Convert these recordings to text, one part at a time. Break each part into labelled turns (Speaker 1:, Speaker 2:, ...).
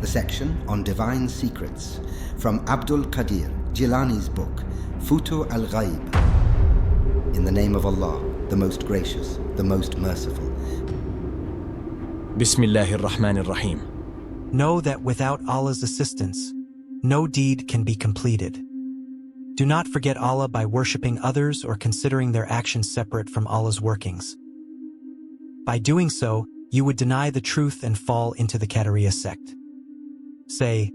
Speaker 1: the section on divine secrets from AbdulQadir Jilani's book, Futuh al-Ghaib. In the name of Allah, the most gracious, the most merciful.
Speaker 2: Bismillahir Rahmanir Rahim.
Speaker 3: Know that without Allah's assistance, no deed can be completed. Do not forget Allah by worshipping others or considering their actions separate from Allah's workings. By doing so, you would deny the truth and fall into the Qadariyya sect. Say,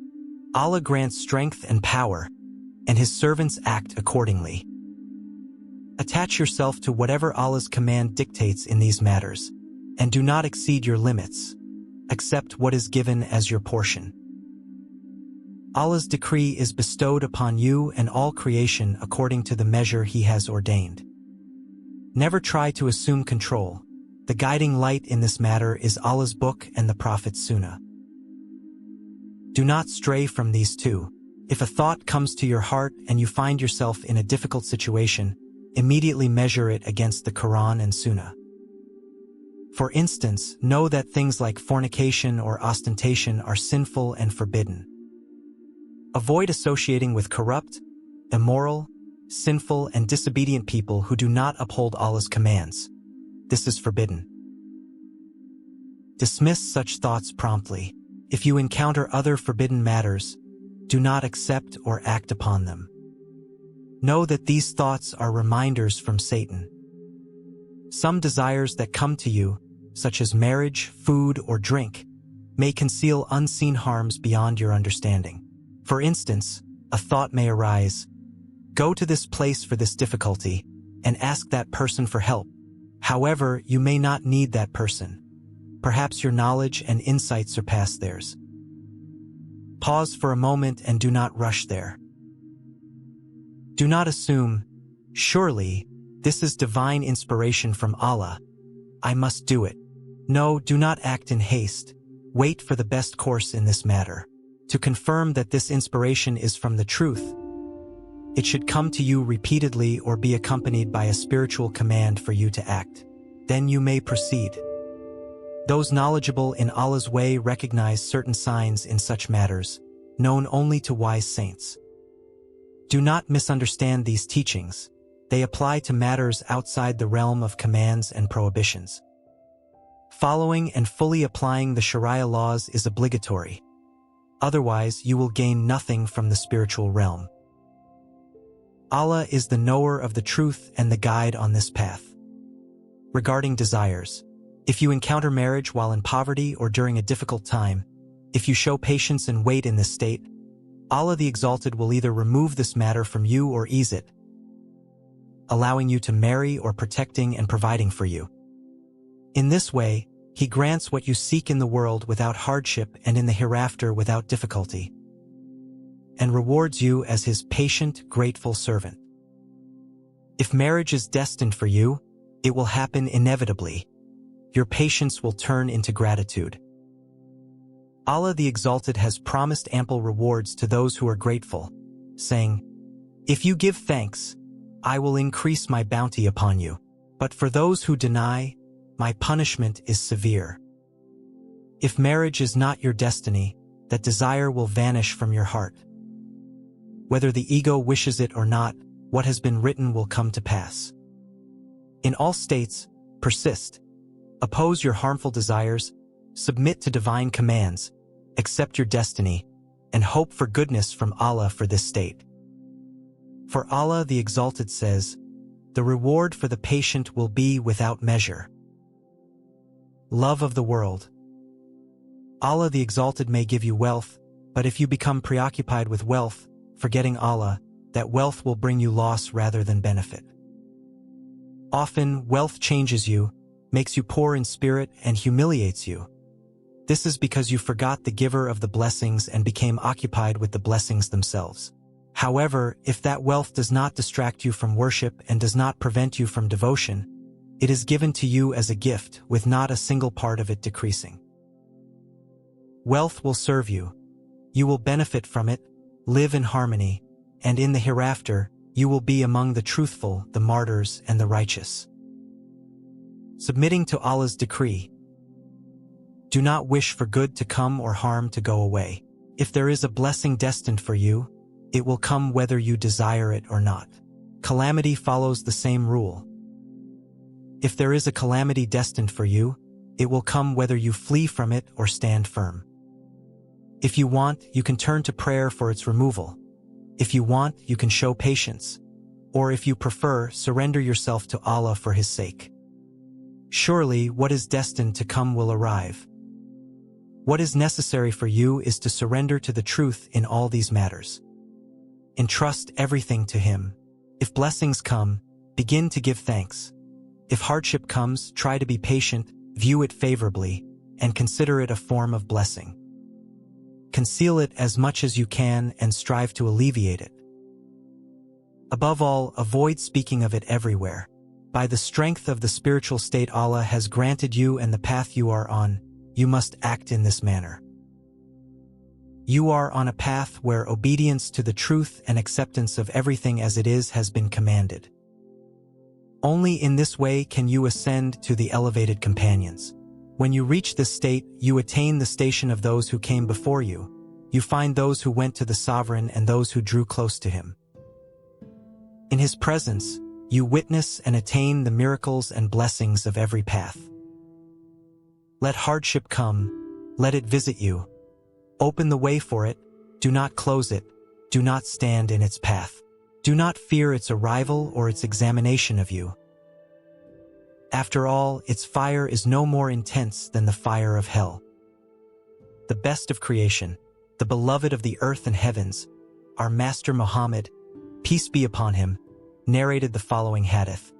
Speaker 3: Allah grants strength and power, and His servants act accordingly. Attach yourself to whatever Allah's command dictates in these matters, and do not exceed your limits. Accept what is given as your portion. Allah's decree is bestowed upon you and all creation according to the measure He has ordained. Never try to assume control. The guiding light in this matter is Allah's book and the Prophet's sunnah. Do not stray from these two. If a thought comes to your heart and you find yourself in a difficult situation, immediately measure it against the Qur'an and sunnah. For instance, know that things like fornication or ostentation are sinful and forbidden. Avoid associating with corrupt, immoral, sinful, and disobedient people who do not uphold Allah's commands. This is forbidden. Dismiss such thoughts promptly. If you encounter other forbidden matters, do not accept or act upon them. Know that these thoughts are reminders from Satan. Some desires that come to you, such as marriage, food, or drink, may conceal unseen harms beyond your understanding. For instance, a thought may arise, "Go to this place for this difficulty," and ask that person for help. However, you may not need that person. Perhaps your knowledge and insight surpass theirs. Pause for a moment and do not rush there. Do not assume, "Surely, this is divine inspiration from Allah. I must do it." No, do not act in haste. Wait for the best course in this matter. To confirm that this inspiration is from the truth, it should come to you repeatedly or be accompanied by a spiritual command for you to act. Then you may proceed. Those knowledgeable in Allah's way recognize certain signs in such matters, known only to wise saints. Do not misunderstand these teachings. They apply to matters outside the realm of commands and prohibitions. Following and fully applying the Sharia laws is obligatory. Otherwise, you will gain nothing from the spiritual realm. Allah is the knower of the truth and the guide on this path. Regarding desires, if you encounter marriage while in poverty or during a difficult time, if you show patience and wait in this state, Allah the Exalted will either remove this matter from you or ease it, allowing you to marry or protecting and providing for you. In this way, He grants what you seek in the world without hardship and in the hereafter without difficulty, and rewards you as His patient, grateful servant. If marriage is destined for you, it will happen inevitably. Your patience will turn into gratitude. Allah the Exalted has promised ample rewards to those who are grateful, saying, "If you give thanks, I will increase my bounty upon you. But for those who deny, my punishment is severe." If marriage is not your destiny, that desire will vanish from your heart. Whether the ego wishes it or not, what has been written will come to pass. In all states, persist. Oppose your harmful desires, submit to divine commands, accept your destiny, and hope for goodness from Allah for this state. For Allah the Exalted says, "The reward for the patient will be without measure." Love of the world. Allah the Exalted may give you wealth, but if you become preoccupied with wealth, forgetting Allah, that wealth will bring you loss rather than benefit. Often, wealth changes you, makes you poor in spirit, and humiliates you. This is because you forgot the giver of the blessings and became occupied with the blessings themselves. However, if that wealth does not distract you from worship and does not prevent you from devotion, it is given to you as a gift, with not a single part of it decreasing. Wealth will serve you. You will benefit from it, live in harmony, and in the hereafter, you will be among the truthful, the martyrs, and the righteous. Submitting to Allah's decree. Do not wish for good to come or harm to go away. If there is a blessing destined for you, it will come whether you desire it or not. Calamity follows the same rule. If there is a calamity destined for you, it will come whether you flee from it or stand firm. If you want, you can turn to prayer for its removal. If you want, you can show patience. Or if you prefer, surrender yourself to Allah for His sake. Surely, what is destined to come will arrive. What is necessary for you is to surrender to the truth in all these matters. Entrust everything to Him. If blessings come, begin to give thanks. If hardship comes, try to be patient, view it favorably, and consider it a form of blessing. Conceal it as much as you can and strive to alleviate it. Above all, avoid speaking of it everywhere. By the strength of the spiritual state Allah has granted you and the path you are on, you must act in this manner. You are on a path where obedience to the truth and acceptance of everything as it is has been commanded. Only in this way can you ascend to the elevated companions. When you reach this state, you attain the station of those who came before you. You find those who went to the Sovereign and those who drew close to Him. In His presence, you witness and attain the miracles and blessings of every path. Let hardship come, let it visit you. Open the way for it, do not close it, do not stand in its path. Do not fear its arrival or its examination of you. After all, its fire is no more intense than the fire of hell. The best of creation, the beloved of the earth and heavens, our Master Muhammad, peace be upon him, narrated the following hadith.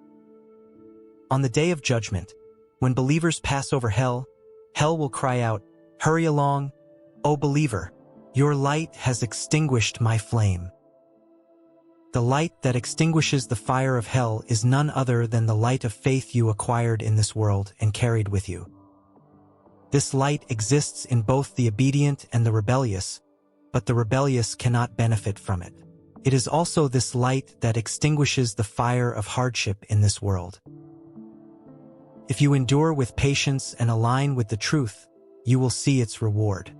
Speaker 3: On the day of judgment, when believers pass over hell, hell will cry out, "Hurry along, O believer, your light has extinguished my flame." The light that extinguishes the fire of hell is none other than the light of faith you acquired in this world and carried with you. This light exists in both the obedient and the rebellious, but the rebellious cannot benefit from it. It is also this light that extinguishes the fire of hardship in this world. If you endure with patience and align with the truth, you will see its reward.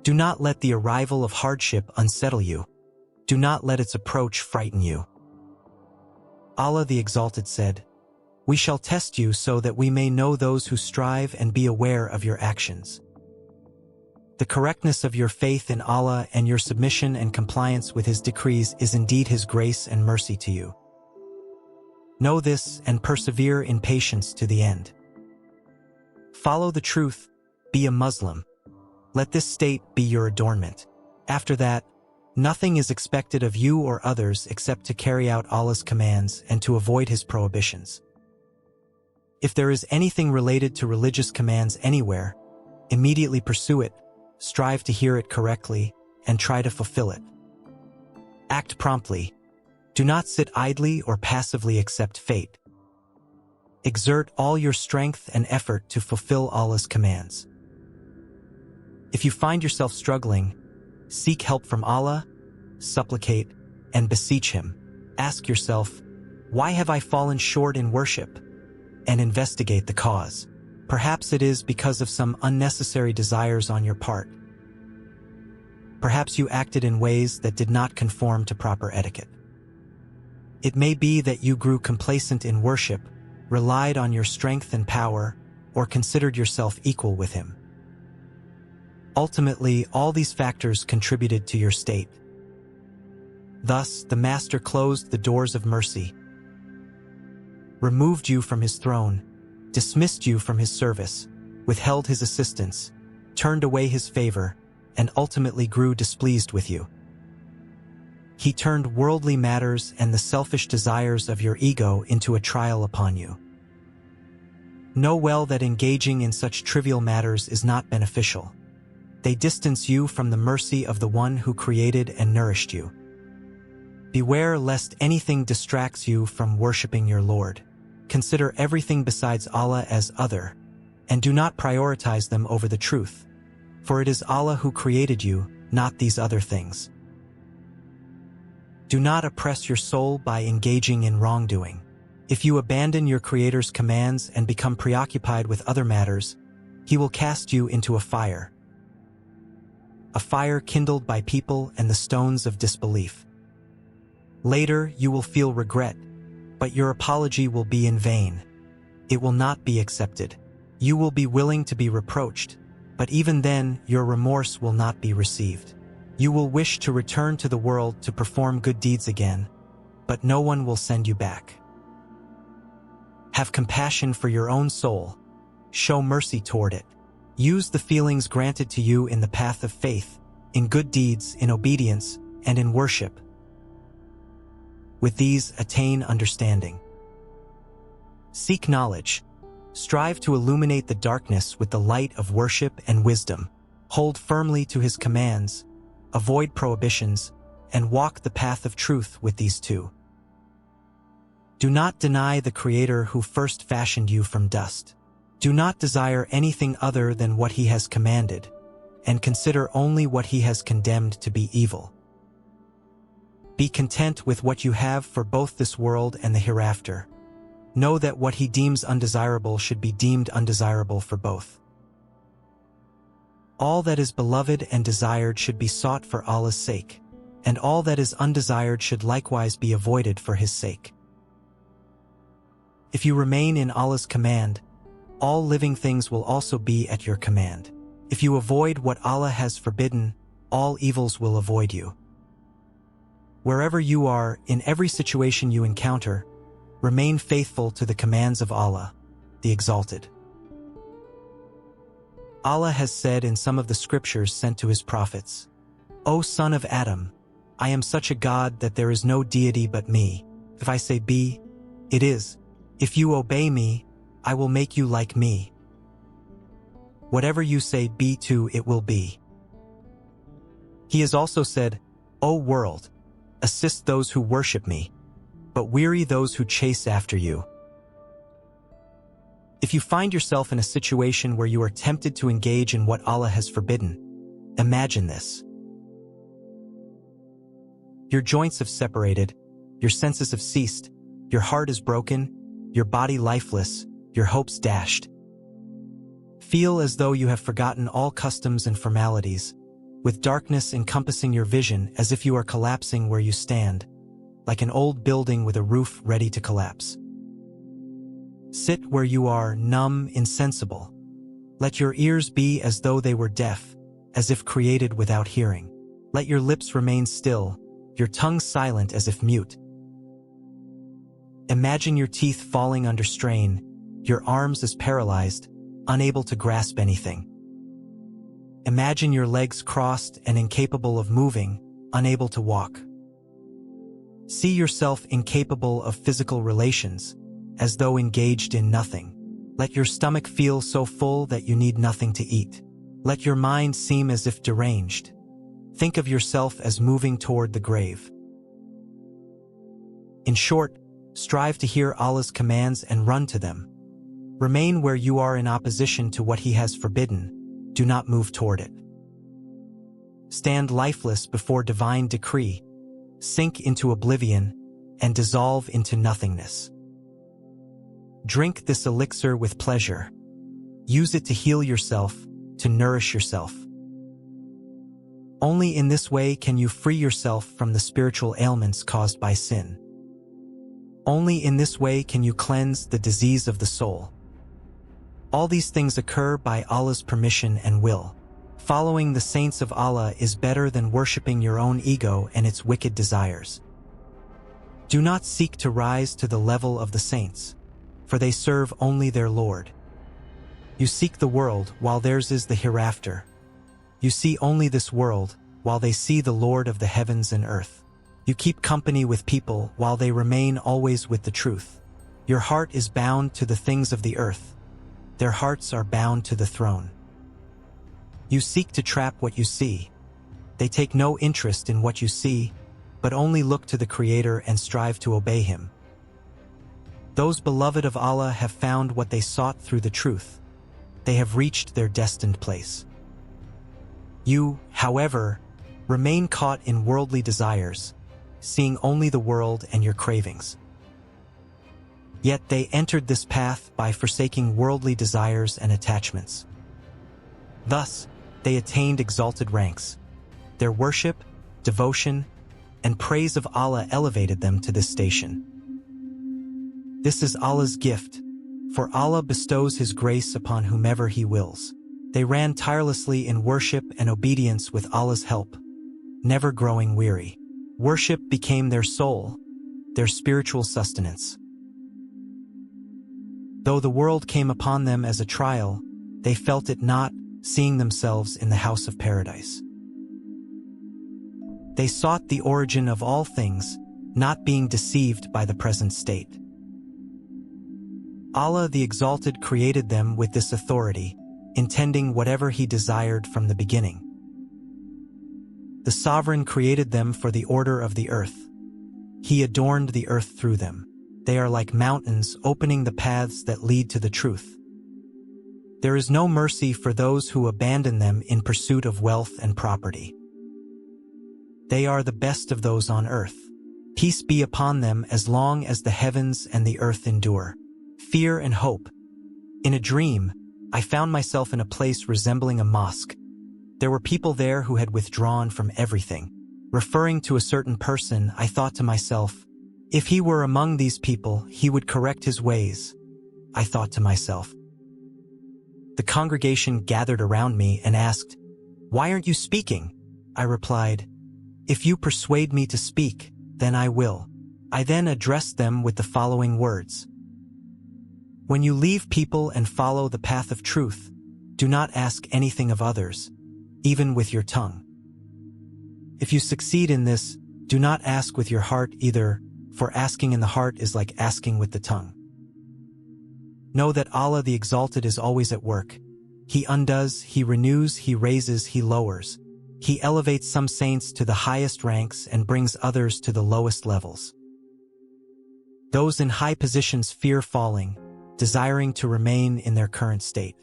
Speaker 3: Do not let the arrival of hardship unsettle you. Do not let its approach frighten you. Allah the Exalted said, "We shall test you so that we may know those who strive and be aware of your actions." The correctness of your faith in Allah and your submission and compliance with His decrees is indeed His grace and mercy to you. Know this and persevere in patience to the end. Follow the truth, be a Muslim. Let this state be your adornment. After that, nothing is expected of you or others except to carry out Allah's commands and to avoid His prohibitions. If there is anything related to religious commands anywhere, immediately pursue it, strive to hear it correctly, and try to fulfill it. Act promptly. Do not sit idly or passively accept fate. Exert all your strength and effort to fulfill Allah's commands. If you find yourself struggling, seek help from Allah, supplicate, and beseech Him. Ask yourself, why have I fallen short in worship? And investigate the cause. Perhaps it is because of some unnecessary desires on your part. Perhaps you acted in ways that did not conform to proper etiquette. It may be that you grew complacent in worship, relied on your strength and power, or considered yourself equal with Him. Ultimately, all these factors contributed to your state. Thus, the Master closed the doors of mercy, removed you from His throne, dismissed you from His service, withheld His assistance, turned away His favor, and ultimately grew displeased with you. He turned worldly matters and the selfish desires of your ego into a trial upon you. Know well that engaging in such trivial matters is not beneficial. They distance you from the mercy of the One who created and nourished you. Beware lest anything distracts you from worshiping your Lord. Consider everything besides Allah as other, and do not prioritize them over the truth, for it is Allah who created you, not these other things. Do not oppress your soul by engaging in wrongdoing. If you abandon your Creator's commands and become preoccupied with other matters, He will cast you into a fire kindled by people and the stones of disbelief. Later, you will feel regret, but your apology will be in vain. It will not be accepted. You will be willing to be reproached, but even then, your remorse will not be received. You will wish to return to the world to perform good deeds again, but no one will send you back. Have compassion for your own soul. Show mercy toward it. Use the feelings granted to you in the path of faith, in good deeds, in obedience, and in worship. With these, attain understanding. Seek knowledge. Strive to illuminate the darkness with the light of worship and wisdom. Hold firmly to his commands, avoid prohibitions, and walk the path of truth with these two. Do not deny the Creator who first fashioned you from dust. Do not desire anything other than what he has commanded, and consider only what he has condemned to be evil. Be content with what you have for both this world and the hereafter. Know that what he deems undesirable should be deemed undesirable for both. All that is beloved and desired should be sought for Allah's sake, and all that is undesired should likewise be avoided for his sake. If you remain in Allah's command, all living things will also be at your command. If you avoid what Allah has forbidden, all evils will avoid you. Wherever you are, in every situation you encounter, remain faithful to the commands of Allah, the Exalted. Allah has said in some of the scriptures sent to his prophets, "O son of Adam, I am such a God that there is no deity but me. If I say be, it is. If you obey me, I will make you like me. Whatever you say be to, it will be." He has also said, "O world, assist those who worship me, but weary those who chase after you." If you find yourself in a situation where you are tempted to engage in what Allah has forbidden, imagine this. Your joints have separated, your senses have ceased, your heart is broken, your body lifeless, your hopes dashed. Feel as though you have forgotten all customs and formalities, with darkness encompassing your vision as if you are collapsing where you stand, like an old building with a roof ready to collapse. Sit where you are, numb, insensible. Let your ears be as though they were deaf, as if created without hearing. Let your lips remain still, your tongue silent as if mute. Imagine your teeth falling under strain, your arms as paralyzed, unable to grasp anything. Imagine your legs crossed and incapable of moving, unable to walk. See yourself incapable of physical relations, as though engaged in nothing. Let your stomach feel so full that you need nothing to eat. Let your mind seem as if deranged. Think of yourself as moving toward the grave. In short, strive to hear Allah's commands and run to them. Remain where you are in opposition to what he has forbidden. Do not move toward it. Stand lifeless before divine decree. Sink into oblivion and dissolve into nothingness. Drink this elixir with pleasure. Use it to heal yourself, to nourish yourself. Only in this way can you free yourself from the spiritual ailments caused by sin. Only in this way can you cleanse the disease of the soul. All these things occur by Allah's permission and will. Following the saints of Allah is better than worshipping your own ego and its wicked desires. Do not seek to rise to the level of the saints, for they serve only their Lord. You seek the world while theirs is the hereafter. You see only this world while they see the Lord of the heavens and earth. You keep company with people while they remain always with the truth. Your heart is bound to the things of the earth. Their hearts are bound to the throne. You seek to trap what you see. They take no interest in what you see, but only look to the Creator and strive to obey Him. Those beloved of Allah have found what they sought through the truth. They have reached their destined place. You, however, remain caught in worldly desires, seeing only the world and your cravings. Yet they entered this path by forsaking worldly desires and attachments. Thus, they attained exalted ranks. Their worship, devotion, and praise of Allah elevated them to this station. This is Allah's gift, for Allah bestows His grace upon whomever He wills. They ran tirelessly in worship and obedience with Allah's help, never growing weary. Worship became their soul, their spiritual sustenance. Though the world came upon them as a trial, they felt it not, seeing themselves in the house of paradise. They sought the origin of all things, not being deceived by the present state. Allah the Exalted created them with this authority, intending whatever He desired from the beginning. The Sovereign created them for the order of the earth. He adorned the earth through them. They are like mountains opening the paths that lead to the truth. There is no mercy for those who abandon them in pursuit of wealth and property. They are the best of those on earth. Peace be upon them as long as the heavens and the earth endure. Fear and hope. In a dream, I found myself in a place resembling a mosque. There were people there who had withdrawn from everything. Referring to a certain person, I thought to myself, if he were among these people, he would correct his ways. I thought to myself. The congregation gathered around me and asked, "Why aren't you speaking?" I replied, "If you persuade me to speak, then I will." I then addressed them with the following words. When you leave people and follow the path of truth, do not ask anything of others, even with your tongue. If you succeed in this, do not ask with your heart either, for asking in the heart is like asking with the tongue. Know that Allah the Exalted is always at work. He undoes, He renews, He raises, He lowers. He elevates some saints to the highest ranks and brings others to the lowest levels. Those in high positions fear falling, desiring to remain in their current state.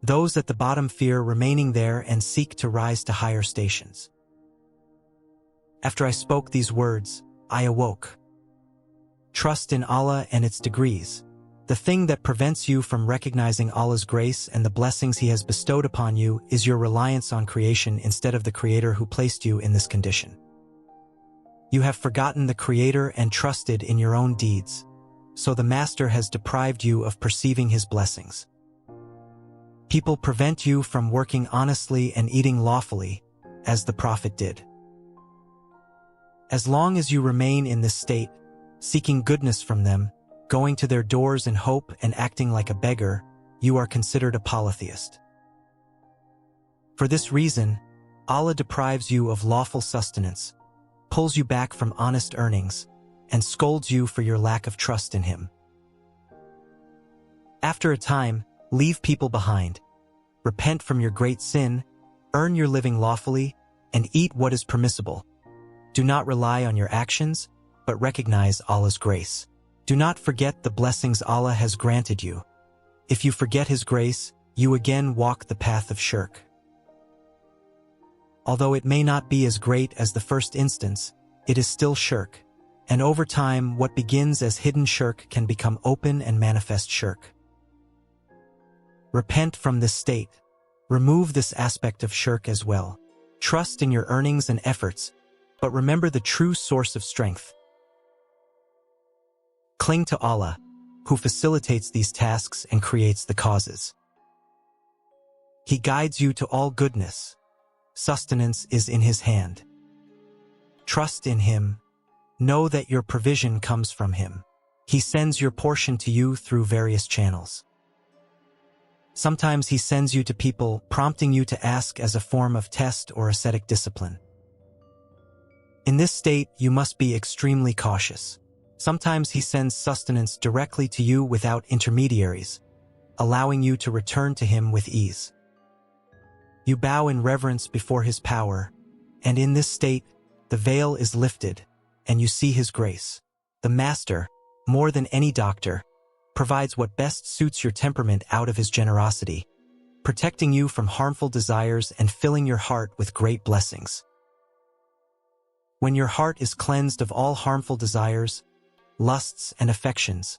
Speaker 3: Those at the bottom fear remaining there and seek to rise to higher stations. After I spoke these words, I awoke. Trust in Allah and its degrees. The thing that prevents you from recognizing Allah's grace and the blessings He has bestowed upon you is your reliance on creation instead of the Creator who placed you in this condition. You have forgotten the Creator and trusted in your own deeds, so the Master has deprived you of perceiving His blessings. People prevent you from working honestly and eating lawfully, as the Prophet did. As long as you remain in this state, seeking goodness from them, going to their doors in hope and acting like a beggar, you are considered a polytheist. For this reason, Allah deprives you of lawful sustenance, pulls you back from honest earnings, and scolds you for your lack of trust in Him. After a time, leave people behind, repent from your great sin, earn your living lawfully, and eat what is permissible. Do not rely on your actions, but recognize Allah's grace. Do not forget the blessings Allah has granted you. If you forget His grace, you again walk the path of shirk. Although it may not be as great as the first instance, it is still shirk, and over time what begins as hidden shirk can become open and manifest shirk. Repent from this state. Remove this aspect of shirk as well. Trust in your earnings and efforts, but remember the true source of strength. Cling to Allah, who facilitates these tasks and creates the causes. He guides you to all goodness. Sustenance is in His hand. Trust in Him. Know that your provision comes from Him. He sends your portion to you through various channels. Sometimes He sends you to people, prompting you to ask as a form of test or ascetic discipline. In this state, you must be extremely cautious. Sometimes He sends sustenance directly to you without intermediaries, allowing you to return to Him with ease. You bow in reverence before His power, and in this state, the veil is lifted, and you see His grace. The Master, more than any doctor, provides what best suits your temperament out of His generosity, protecting you from harmful desires and filling your heart with great blessings. When your heart is cleansed of all harmful desires, lusts and affections,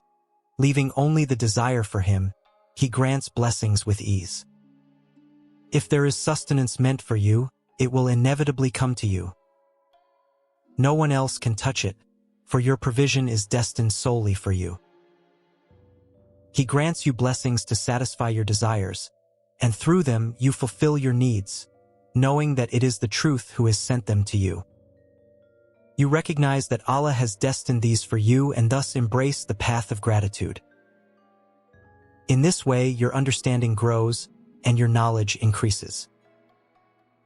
Speaker 3: leaving only the desire for Him, He grants blessings with ease. If there is sustenance meant for you, it will inevitably come to you. No one else can touch it, for your provision is destined solely for you. He grants you blessings to satisfy your desires, and through them you fulfill your needs, knowing that it is the truth who has sent them to you. You recognize that Allah has destined these for you and thus embrace the path of gratitude. In this way, your understanding grows and your knowledge increases.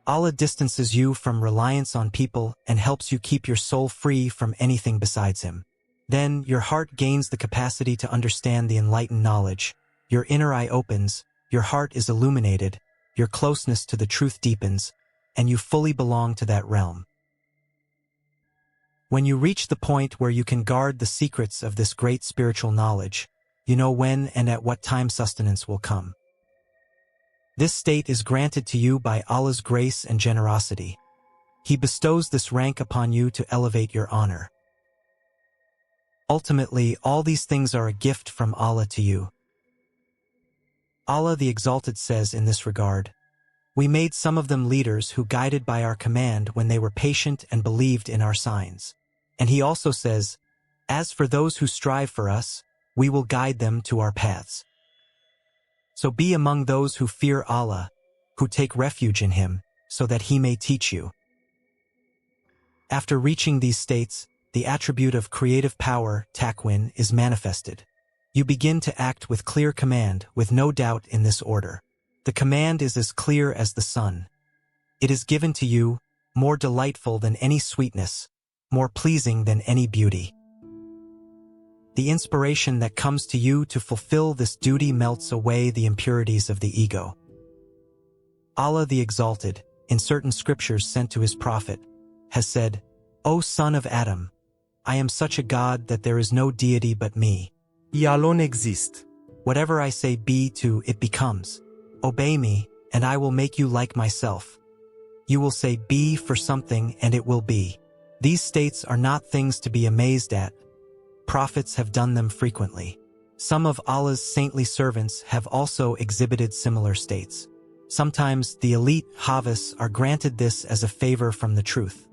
Speaker 3: Allah distances you from reliance on people and helps you keep your soul free from anything besides Him. Then your heart gains the capacity to understand the enlightened knowledge, your inner eye opens, your heart is illuminated, your closeness to the truth deepens, and you fully belong to that realm. When you reach the point where you can guard the secrets of this great spiritual knowledge, you know when and at what time sustenance will come. This state is granted to you by Allah's grace and generosity. He bestows this rank upon you to elevate your honor. Ultimately, all these things are a gift from Allah to you. Allah the Exalted says in this regard, "We made some of them leaders who guided by our command when they were patient and believed in our signs." And He also says, "As for those who strive for us, we will guide them to our paths." So be among those who fear Allah, who take refuge in Him, so that He may teach you. After reaching these states, the attribute of creative power, takwin, is manifested. You begin to act with clear command, with no doubt in this order. The command is as clear as the sun. It is given to you, more delightful than any sweetness, more pleasing than any beauty. The inspiration that comes to you to fulfill this duty melts away the impurities of the ego. Allah the Exalted, in certain scriptures sent to His Prophet, has said, "O son of Adam, I am such a God that there is no deity but me. I alone exist. Whatever I say be to, it becomes. Obey me, and I will make you like myself. You will say be for something, and it will be." These states are not things to be amazed at. Prophets have done them frequently. Some of Allah's saintly servants have also exhibited similar states. Sometimes the elite Hafiz are granted this as a favor from the truth.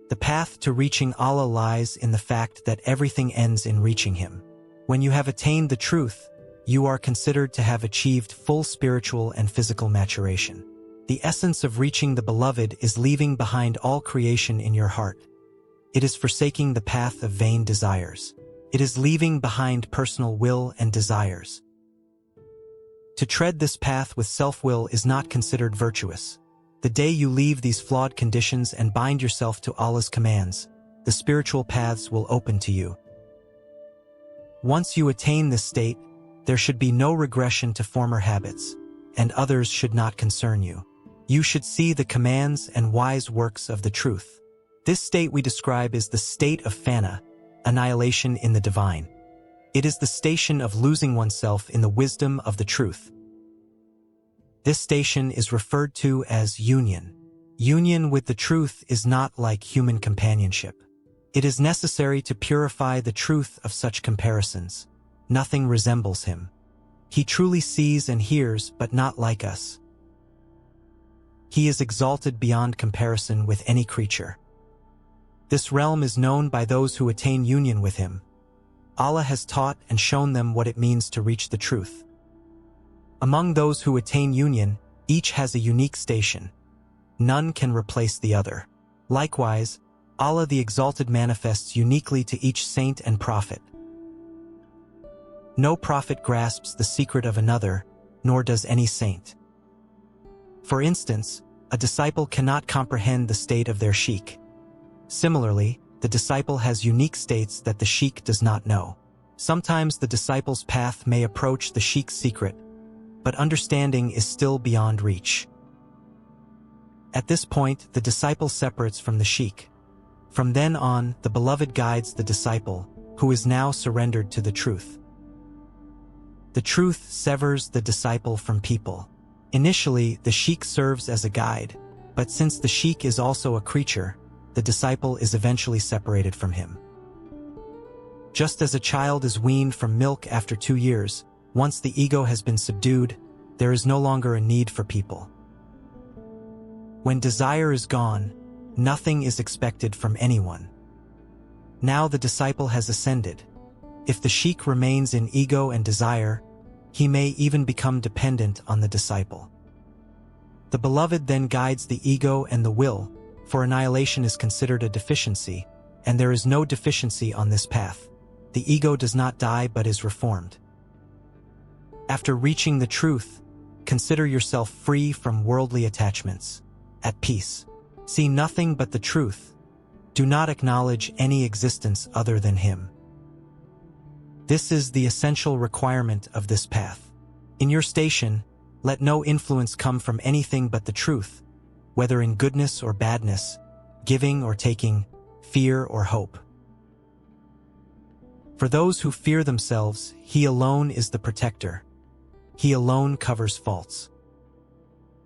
Speaker 3: The path to reaching Allah lies in the fact that everything ends in reaching Him. When you have attained the truth, you are considered to have achieved full spiritual and physical maturation. The essence of reaching the Beloved is leaving behind all creation in your heart. It is forsaking the path of vain desires. It is leaving behind personal will and desires. To tread this path with self-will is not considered virtuous. The day you leave these flawed conditions and bind yourself to Allah's commands, the spiritual paths will open to you. Once you attain this state, there should be no regression to former habits, and others should not concern you. You should see the commands and wise works of the truth. This state we describe is the state of fana, annihilation in the divine. It is the station of losing oneself in the wisdom of the truth. This station is referred to as union. Union with the truth is not like human companionship. It is necessary to purify the truth of such comparisons. Nothing resembles Him. He truly sees and hears, but not like us. He is exalted beyond comparison with any creature. This realm is known by those who attain union with Him. Allah has taught and shown them what it means to reach the truth. Among those who attain union, each has a unique station. None can replace the other. Likewise, Allah the Exalted manifests uniquely to each saint and prophet. No prophet grasps the secret of another, nor does any saint. For instance, a disciple cannot comprehend the state of their sheikh. Similarly, the disciple has unique states that the sheikh does not know. Sometimes the disciple's path may approach the sheikh's secret, but understanding is still beyond reach. At this point, the disciple separates from the sheikh. From then on, the Beloved guides the disciple, who is now surrendered to the truth. The truth severs the disciple from people. Initially, the sheikh serves as a guide, but since the sheikh is also a creature, the disciple is eventually separated from him. Just as a child is weaned from milk after 2 years, once the ego has been subdued, there is no longer a need for people. When desire is gone, nothing is expected from anyone. Now the disciple has ascended. If the sheikh remains in ego and desire, he may even become dependent on the disciple. The beloved then guides the ego and the will, for annihilation is considered a deficiency, and there is no deficiency on this path. The ego does not die but is reformed. After reaching the truth, consider yourself free from worldly attachments, at peace. See nothing but the truth. Do not acknowledge any existence other than Him. This is the essential requirement of this path. In your station, let no influence come from anything but the truth, whether in goodness or badness, giving or taking, fear or hope. For those who fear themselves, He alone is the protector. He alone covers faults.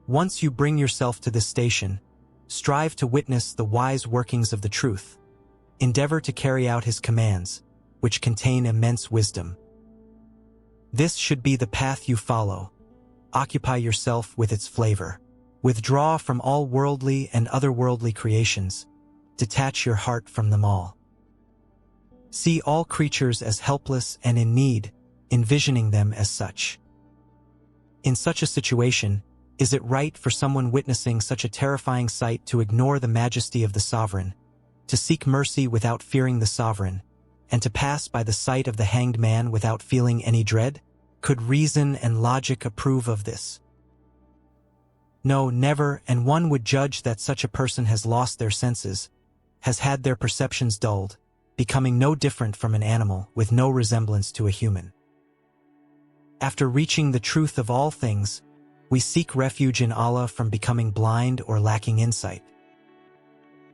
Speaker 3: Once you bring yourself to this station, strive to witness the wise workings of the truth. Endeavor to carry out His commands, which contain immense wisdom. This should be the path you follow. Occupy yourself with its flavor. Withdraw from all worldly and otherworldly creations. Detach your heart from them all. See all creatures as helpless and in need, envisioning them as such. In such a situation, is it right for someone witnessing such a terrifying sight to ignore the majesty of the sovereign, to seek mercy without fearing the sovereign, and to pass by the sight of the hanged man without feeling any dread? Could reason and logic approve of this? No, never, and one would judge that such a person has lost their senses, has had their perceptions dulled, becoming no different from an animal with no resemblance to a human. After reaching the truth of all things, we seek refuge in Allah from becoming blind or lacking insight.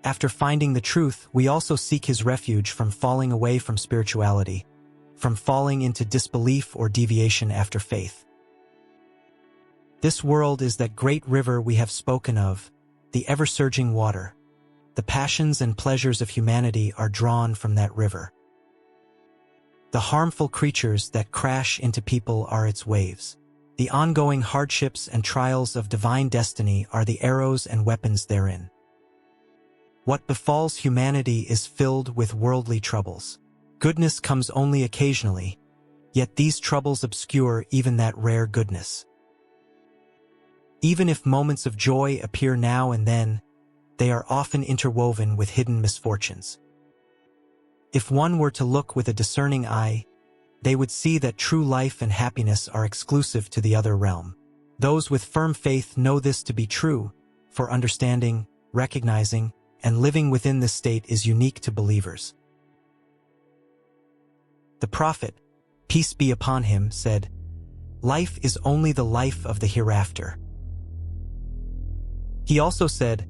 Speaker 3: After finding the truth, we also seek His refuge from falling away from spirituality, from falling into disbelief or deviation after faith. This world is that great river we have spoken of, the ever-surging water. The passions and pleasures of humanity are drawn from that river. The harmful creatures that crash into people are its waves. The ongoing hardships and trials of divine destiny are the arrows and weapons therein. What befalls humanity is filled with worldly troubles. Goodness comes only occasionally, yet these troubles obscure even that rare goodness. Even if moments of joy appear now and then, they are often interwoven with hidden misfortunes. If one were to look with a discerning eye, they would see that true life and happiness are exclusive to the other realm. Those with firm faith know this to be true, for understanding, recognizing, and living within this state is unique to believers. The Prophet, peace be upon him, said, "Life is only the life of the hereafter." He also said,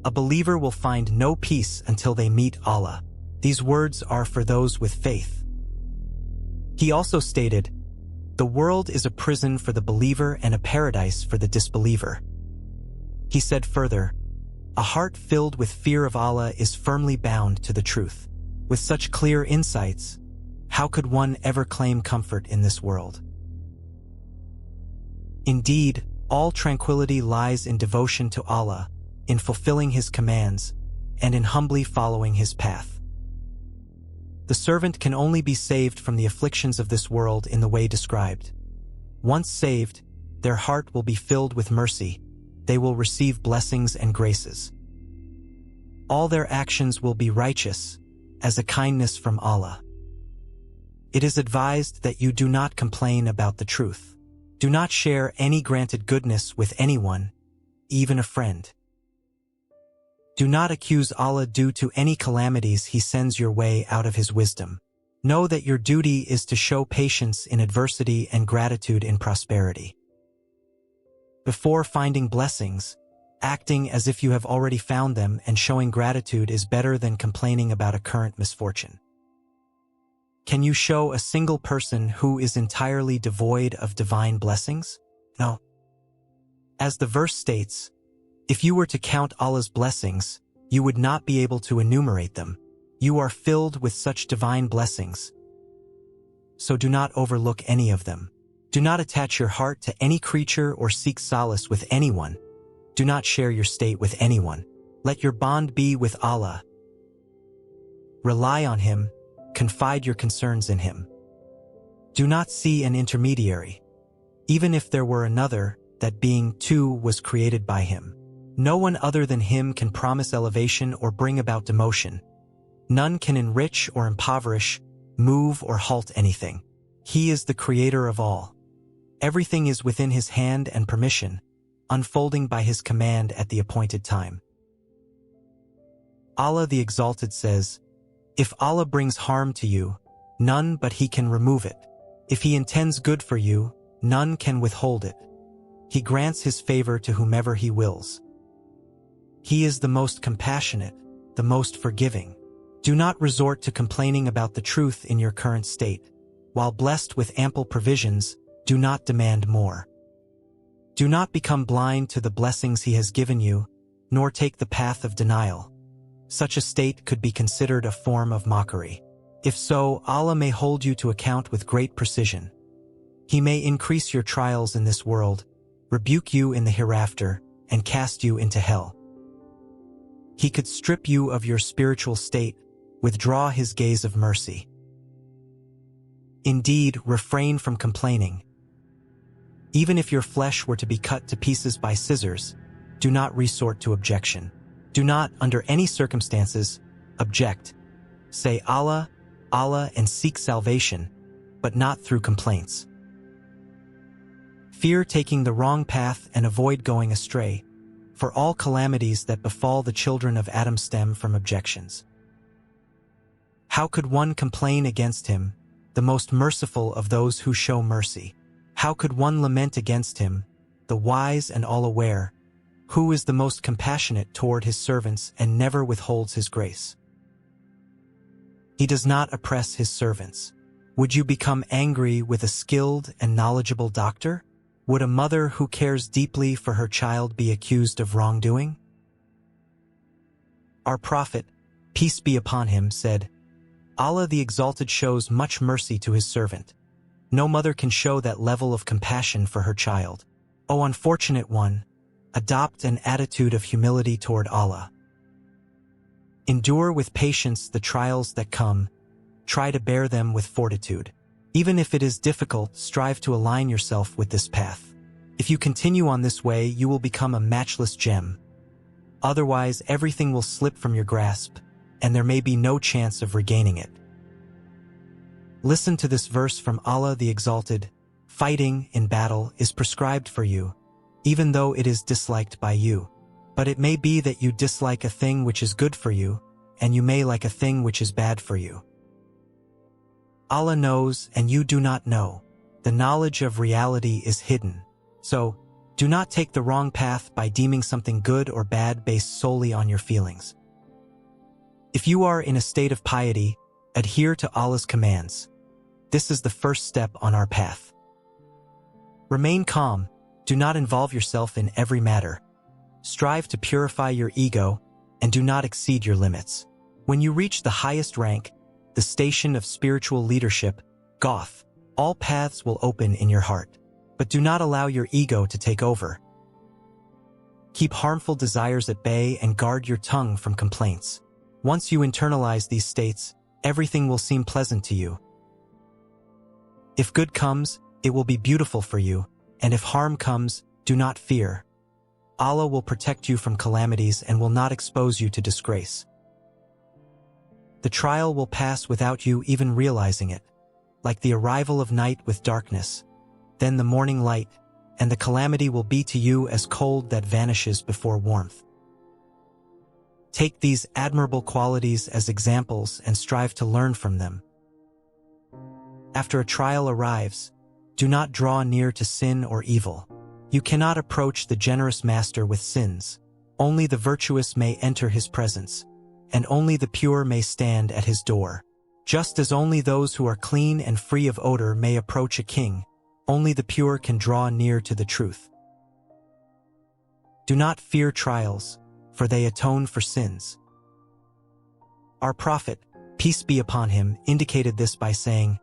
Speaker 3: "A believer will find no peace until they meet Allah." These words are for those with faith. He also stated, "The world is a prison for the believer and a paradise for the disbeliever." He said further, "A heart filled with fear of Allah is firmly bound to the truth." With such clear insights, how could one ever claim comfort in this world? Indeed, all tranquility lies in devotion to Allah, in fulfilling His commands, and in humbly following His path. The servant can only be saved from the afflictions of this world in the way described. Once saved, their heart will be filled with mercy. They will receive blessings and graces. All their actions will be righteous, as a kindness from Allah. It is advised that you do not complain about the truth. Do not share any granted goodness with anyone, even a friend. Do not accuse Allah due to any calamities He sends your way out of His wisdom. Know that your duty is to show patience in adversity and gratitude in prosperity. Before finding blessings, acting as if you have already found them and showing gratitude is better than complaining about a current misfortune. Can you show a single person who is entirely devoid of divine blessings? No. As the verse states, if you were to count Allah's blessings, you would not be able to enumerate them. You are filled with such divine blessings. So do not overlook any of them. Do not attach your heart to any creature or seek solace with anyone. Do not share your state with anyone. Let your bond be with Allah. Rely on Him. Confide your concerns in Him. Do not see an intermediary. Even if there were another, that being too was created by Him. No one other than Him can promise elevation or bring about demotion. None can enrich or impoverish, move or halt anything. He is the creator of all. Everything is within His hand and permission, unfolding by His command at the appointed time. Allah the Exalted says, "If Allah brings harm to you, none but He can remove it. If He intends good for you, none can withhold it. He grants His favor to whomever He wills. He is the most compassionate, the most forgiving." Do not resort to complaining about the truth in your current state. While blessed with ample provisions, do not demand more. Do not become blind to the blessings He has given you, nor take the path of denial. Such a state could be considered a form of mockery. If so, Allah may hold you to account with great precision. He may increase your trials in this world, rebuke you in the hereafter, and cast you into hell. He could strip you of your spiritual state, withdraw His gaze of mercy. Indeed, refrain from complaining. Even if your flesh were to be cut to pieces by scissors, do not resort to objection. Do not, under any circumstances, object. Say Allah, Allah, and seek salvation, but not through complaints. Fear taking the wrong path and avoid going astray, for all calamities that befall the children of Adam stem from objections. How could one complain against Him, the most merciful of those who show mercy? How could one lament against Him, the wise and all-aware, who is the most compassionate toward His servants and never withholds His grace? He does not oppress His servants. Would you become angry with a skilled and knowledgeable doctor? Would a mother who cares deeply for her child be accused of wrongdoing? Our Prophet, peace be upon him, said, Allah the Exalted shows much mercy to His servant. No mother can show that level of compassion for her child. O unfortunate one, adopt an attitude of humility toward Allah. Endure with patience the trials that come. Try to bear them with fortitude. Even if it is difficult, strive to align yourself with this path. If you continue on this way, you will become a matchless gem. Otherwise, everything will slip from your grasp, and there may be no chance of regaining it. Listen to this verse from Allah the Exalted. Fighting in battle is prescribed for you, even though it is disliked by you. But it may be that you dislike a thing which is good for you, and you may like a thing which is bad for you. Allah knows and you do not know. The knowledge of reality is hidden. So, do not take the wrong path by deeming something good or bad based solely on your feelings. If you are in a state of piety, adhere to Allah's commands. This is the first step on our path. Remain calm. Do not involve yourself in every matter. Strive to purify your ego and do not exceed your limits. When you reach the highest rank, the station of spiritual leadership, Goth, all paths will open in your heart. But do not allow your ego to take over. Keep harmful desires at bay and guard your tongue from complaints. Once you internalize these states, everything will seem pleasant to you. If good comes, it will be beautiful for you, and if harm comes, do not fear. Allah will protect you from calamities and will not expose you to disgrace. The trial will pass without you even realizing it, like the arrival of night with darkness, then the morning light, and the calamity will be to you as cold that vanishes before warmth. Take these admirable qualities as examples and strive to learn from them. After a trial arrives, do not draw near to sin or evil. You cannot approach the generous master with sins. Only the virtuous may enter his presence, and only the pure may stand at his door. Just as only those who are clean and free of odor may approach a king, only the pure can draw near to the truth. Do not fear trials, for they atone for sins. Our Prophet, peace be upon him, indicated this by saying,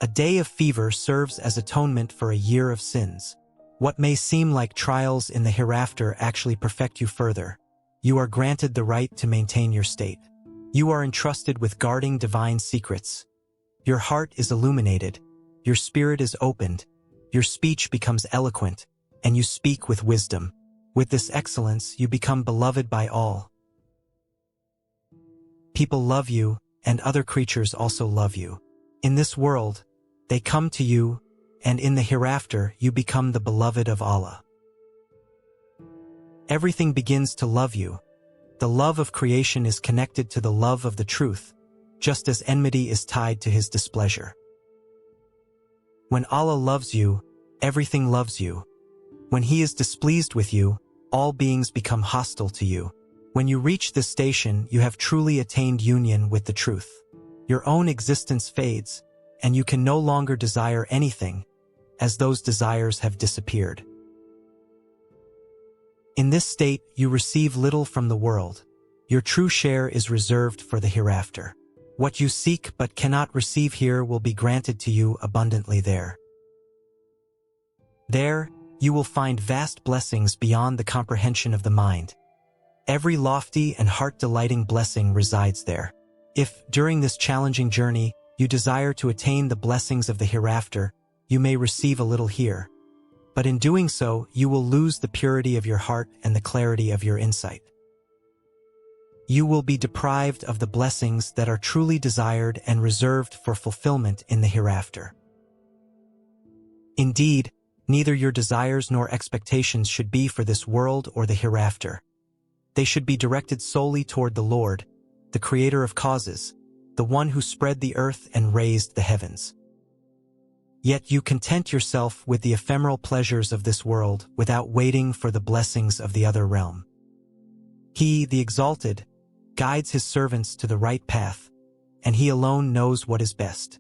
Speaker 3: A day of fever serves as atonement for a year of sins. What may seem like trials in the hereafter actually perfect you further. You are granted the right to maintain your state. You are entrusted with guarding divine secrets. Your heart is illuminated, your spirit is opened, your speech becomes eloquent, and you speak with wisdom. With this excellence, you become beloved by all. People love you, and other creatures also love you. In this world, they come to you, and in the hereafter, you become the beloved of Allah. Everything begins to love you. The love of creation is connected to the love of the truth, just as enmity is tied to his displeasure. When Allah loves you, everything loves you. When he is displeased with you, all beings become hostile to you. When you reach this station, you have truly attained union with the truth. Your own existence fades, and you can no longer desire anything, as those desires have disappeared. In this state, you receive little from the world. Your true share is reserved for the hereafter. What you seek but cannot receive here will be granted to you abundantly there. There, you will find vast blessings beyond the comprehension of the mind. Every lofty and heart-delighting blessing resides there. If, during this challenging journey, you desire to attain the blessings of the hereafter, you may receive a little here. But in doing so, you will lose the purity of your heart and the clarity of your insight. You will be deprived of the blessings that are truly desired and reserved for fulfillment in the hereafter. Indeed, neither your desires nor expectations should be for this world or the hereafter. They should be directed solely toward the Lord, the creator of causes, the one who spread the earth and raised the heavens. Yet you content yourself with the ephemeral pleasures of this world without waiting for the blessings of the other realm. He, the Exalted, guides his servants to the right path, and he alone knows what is best.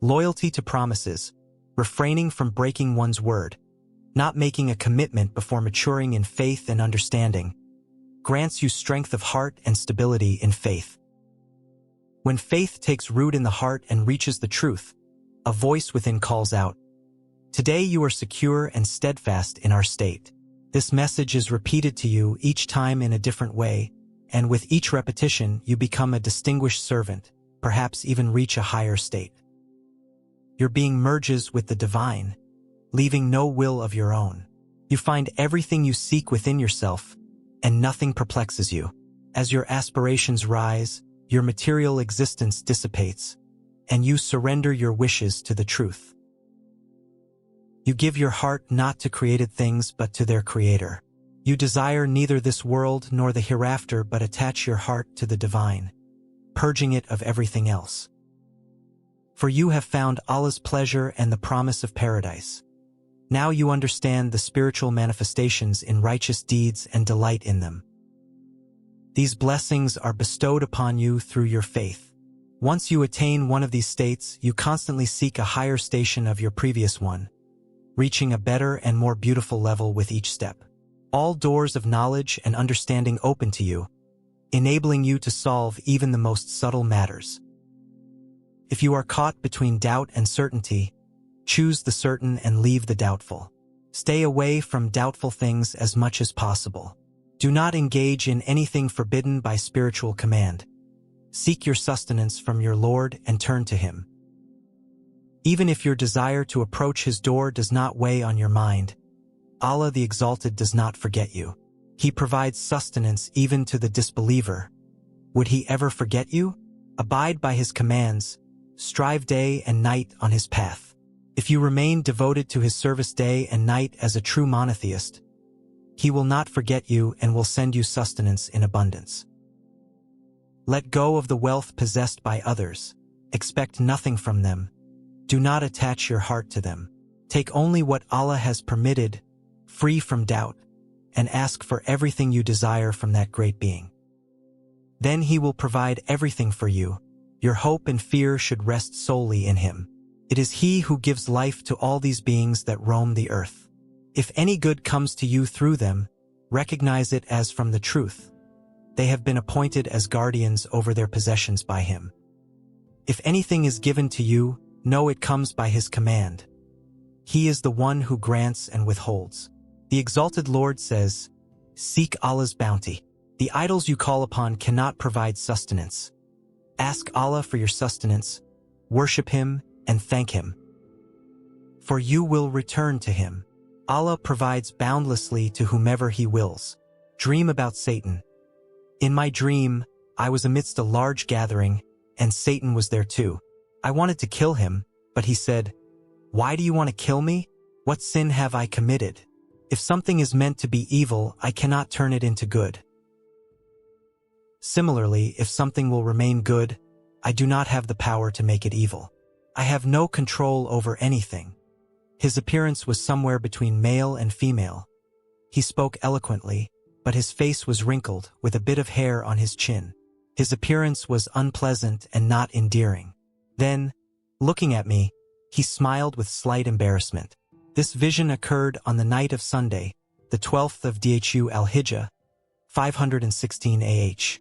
Speaker 3: Loyalty to promises, refraining from breaking one's word, not making a commitment before maturing in faith and understanding, grants you strength of heart and stability in faith. When faith takes root in the heart and reaches the truth, a voice within calls out, "Today you are secure and steadfast in our state." This message is repeated to you each time in a different way, and with each repetition you become a distinguished servant, perhaps even reach a higher state. Your being merges with the divine, leaving no will of your own. You find everything you seek within yourself, and nothing perplexes you. As your aspirations rise, your material existence dissipates, and you surrender your wishes to the truth. You give your heart not to created things but to their creator. You desire neither this world nor the hereafter but attach your heart to the divine, purging it of everything else. For you have found Allah's pleasure and the promise of paradise. Now you understand the spiritual manifestations in righteous deeds and delight in them. These blessings are bestowed upon you through your faith. Once you attain one of these states, you constantly seek a higher station of your previous one, reaching a better and more beautiful level with each step. All doors of knowledge and understanding open to you, enabling you to solve even the most subtle matters. If you are caught between doubt and certainty, choose the certain and leave the doubtful. Stay away from doubtful things as much as possible. Do not engage in anything forbidden by spiritual command. Seek your sustenance from your Lord and turn to Him. Even if your desire to approach His door does not weigh on your mind, Allah the Exalted does not forget you. He provides sustenance even to the disbeliever. Would He ever forget you? Abide by His commands. Strive day and night on His path. If you remain devoted to His service day and night as a true monotheist, He will not forget you and will send you sustenance in abundance. Let go of the wealth possessed by others. Expect nothing from them. Do not attach your heart to them. Take only what Allah has permitted, free from doubt, and ask for everything you desire from that great being. Then He will provide everything for you. Your hope and fear should rest solely in Him. It is He who gives life to all these beings that roam the earth. If any good comes to you through them, recognize it as from the truth. They have been appointed as guardians over their possessions by Him. If anything is given to you, No, it comes by his command. He is the one who grants and withholds. The exalted Lord says, "Seek Allah's bounty. The idols you call upon cannot provide sustenance. Ask Allah for your sustenance, worship Him, and thank Him. For you will return to Him. Allah provides boundlessly to whomever He wills." Dream about Satan. In my dream, I was amidst a large gathering, and Satan was there too. I wanted to kill him, but he said, "Why do you want to kill me? What sin have I committed? If something is meant to be evil, I cannot turn it into good. Similarly, if something will remain good, I do not have the power to make it evil. I have no control over anything." His appearance was somewhere between male and female. He spoke eloquently, but his face was wrinkled with a bit of hair on his chin. His appearance was unpleasant and not endearing. Then, looking at me, he smiled with slight embarrassment. This vision occurred on the night of Sunday, the 12th of Dhu al-Hijjah, 516 AH.